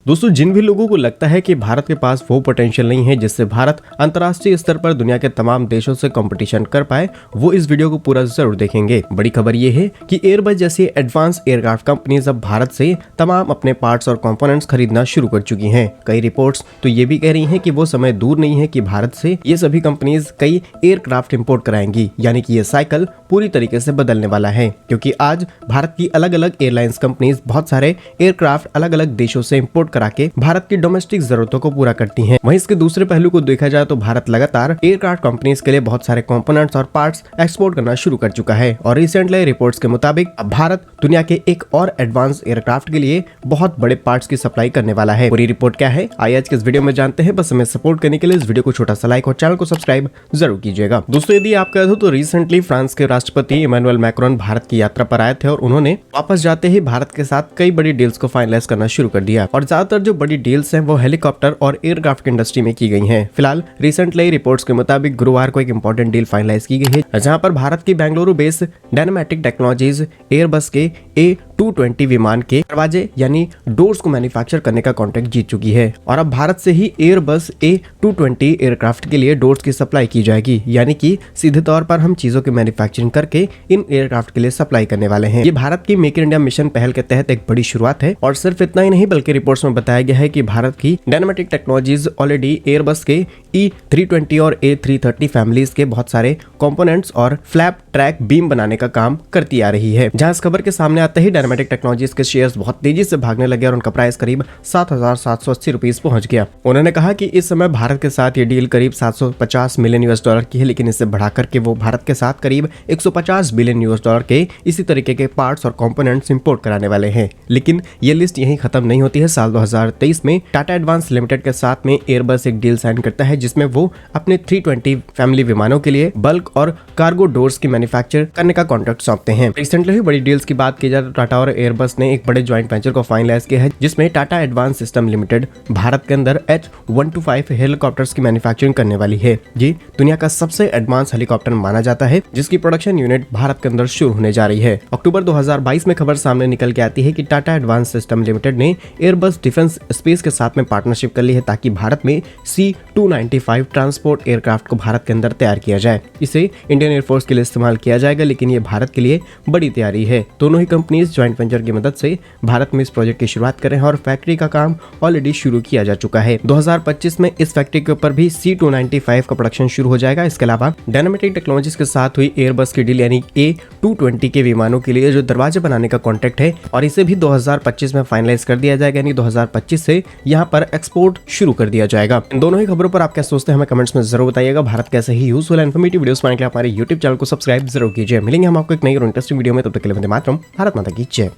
दोस्तों, जिन भी लोगों को लगता है कि भारत के पास वो पोटेंशियल नहीं है जिससे भारत अंतर्राष्ट्रीय स्तर पर दुनिया के तमाम देशों से कंपटीशन कर पाए, वो इस वीडियो को पूरा जरूर देखेंगे। बड़ी खबर ये है कि एयरबस जैसी एडवांस एयरक्राफ्ट कंपनीज अब भारत से तमाम अपने पार्ट्स और कंपोनेंट्स खरीदना शुरू कर चुकी हैं। कई रिपोर्ट्स तो ये भी कह रही हैं कि वो समय दूर नहीं है कि भारत से ये सभी कंपनीज कई एयरक्राफ्ट इंपोर्ट कराएंगी, यानी कि ये साइकिल पूरी तरीके से बदलने वाला है, क्योंकि आज भारत की अलग अलग एयरलाइंस कंपनीज बहुत सारे एयरक्राफ्ट अलग अलग देशों से इंपोर्ट करा के भारत की डोमेस्टिक जरूरतों को पूरा करती हैं। वहीं इसके दूसरे पहलू को देखा जाए तो भारत लगातार एयरक्राफ्ट कंपनीज के लिए बहुत सारे कंपोनेंट्स और पार्ट्स एक्सपोर्ट करना शुरू कर चुका है और रिसेंटली रिपोर्ट्स के मुताबिक अब भारत दुनिया के एक और एडवांस एयरक्राफ्ट के लिए बहुत बड़े पार्ट्स की सप्लाई करने वाला है। पूरी रिपोर्ट क्या है आइए आज के इस वीडियो में जानते हैं। बस हमें सपोर्ट करने के लिए इस वीडियो को छोटा सा लाइक और चैनल को सब्सक्राइब जरूर कीजिएगा। दोस्तों, यदि आप कह दो तो रिसेंटली फ्रांस के राष्ट्रपति इमैनुअल मैक्रोन भारत की यात्रा पर आए थे और उन्होंने वापस जाते ही भारत के साथ कई बड़ी डील्स को फाइनलाइज करना शुरू कर दिया और ज्यादातर जो बड़ी डील्स हैं वो हेलीकॉप्टर और एयरक्राफ्ट इंडस्ट्री में की गई हैं। फिलहाल रिसेंटली रिपोर्ट्स के मुताबिक गुरुवार को एक इंपॉर्टेंट डील फाइनलाइज की गई है, जहां पर भारत की बेंगलुरु बेस्ड डायनामेटिक टेक्नोलॉजीज एयरबस के A220 विमान के दरवाजे यानी डोर्स को मैन्युफैक्चर करने का कॉन्ट्रैक्ट जीत चुकी है और अब भारत से ही एयरबस A220 एयरक्राफ्ट के लिए डोर्स की सप्लाई की जाएगी, यानी कि सीधे तौर पर हम चीजों की मैन्युफैक्चरिंग करके इन एयरक्राफ्ट के लिए सप्लाई करने वाले हैं। ये भारत की मेक इन इंडिया मिशन पहल के तहत एक बड़ी शुरुआत है और सिर्फ इतना ही नहीं बल्कि रिपोर्ट्स में बताया गया है कि भारत की डायनामेटिक टेक्नोलॉजीज ऑलरेडी एयरबस के E320 और A330 फैमिलीज के बहुत सारे कंपोनेंट्स और फ्लैप ट्रैक बीम बनाने का काम करती आ रही है। जहां इस खबर के सामने आते ही डायनामेटिक टेक्नोलॉजीज के शेयर्स बहुत तेजी से भागने लगे और उनका प्राइस करीब 7,780 रुपीज पहुंच गया। उन्होंने कहा कि इस समय भारत के साथ ये डील करीब 750 मिलियन US की है, लेकिन इससे बढ़ाकर के वो भारत के साथ करीब 150 बिलियन US के इसी तरीके के पार्ट्स और कंपोनेंट्स इंपोर्ट कराने वाले हैं। लेकिन ये लिस्ट यहीं खत्म नहीं होती है। साल 2023 में टाटा एडवांस लिमिटेड के साथ में एयरबस एक डील साइन करता है जिसमें वो अपने 320 फैमिली विमानों के लिए बल्क और कार्गो डोर्स की मैन्युफैक्चर करने का कॉन्ट्रैक्ट सौंपते हैं। रिसेंटली हुई बड़ी डील्स की बात की जाए तो टाटा और एयरबस ने एक बड़े ज्वाइंट वेंचर को फाइनलाइज किया है, जिसमें Tata advance system limited Bharat के अंदर H125 हेलीकॉप्टर्स की मैन्युफैक्चरिंग करने वाली है। ये दुनिया का सबसे एडवांस हेलीकॉप्टर माना जाता है, जिसकी प्रोडक्शन यूनिट भारत के अंदर शुरू होने जा रही है। अक्टूबर 2022 में खबर सामने निकल के आती है कि टाटा एडवांस सिस्टम लिमिटेड ने एयरबस डिफेंस स्पेस के साथ में पार्टनरशिप कर ली है ताकि भारत में C295 ट्रांसपोर्ट एयरक्राफ्ट को भारत के अंदर तैयार किया जाए। इसे इंडियन एयरफोर्स के लिए इस्तेमाल किया जाएगा, लेकिन ये भारत के लिए बड़ी तैयारी है। दोनों ही कंपनीज ज्वाइंट वेंचर की मदद से भारत में इस प्रोजेक्ट की शुरुआत कर रहे हैं और फैक्ट्री का काम ऑलरेडी शुरू किया जा चुका है। 2025 में इस फैक्ट्री के ऊपर भी C295 का प्रोडक्शन शुरू हो जाएगा। इसके अलावा डायनामेटिक टेक्नोलॉजीज के साथ हुई एयरबस की डील यानी A220 के विमानों के लिए जो दरवाजे बनाने का कॉन्ट्रैक्ट है और इसे भी 2025 में फाइनलाइज कर दिया जाएगा, यानी 2025 से यहाँ पर एक्सपोर्ट शुरू कर दिया जाएगा। इन दोनों ही खबरों पर आप क्या सोचते हैं हमें कमेंट्स में जरूर बताइएगा। भारत कैसे ही यूजफुल इन्फॉर्मेटिव वीडियोस पाने के लिए हमारे YouTube चैनल को सब्सक्राइब जरूर कीजिए। मिलेंगे हम आपको एक नई और इंटरेस्टिंग वीडियो में, तब तक के लिए वंदे मातरम, भारत माता की जय।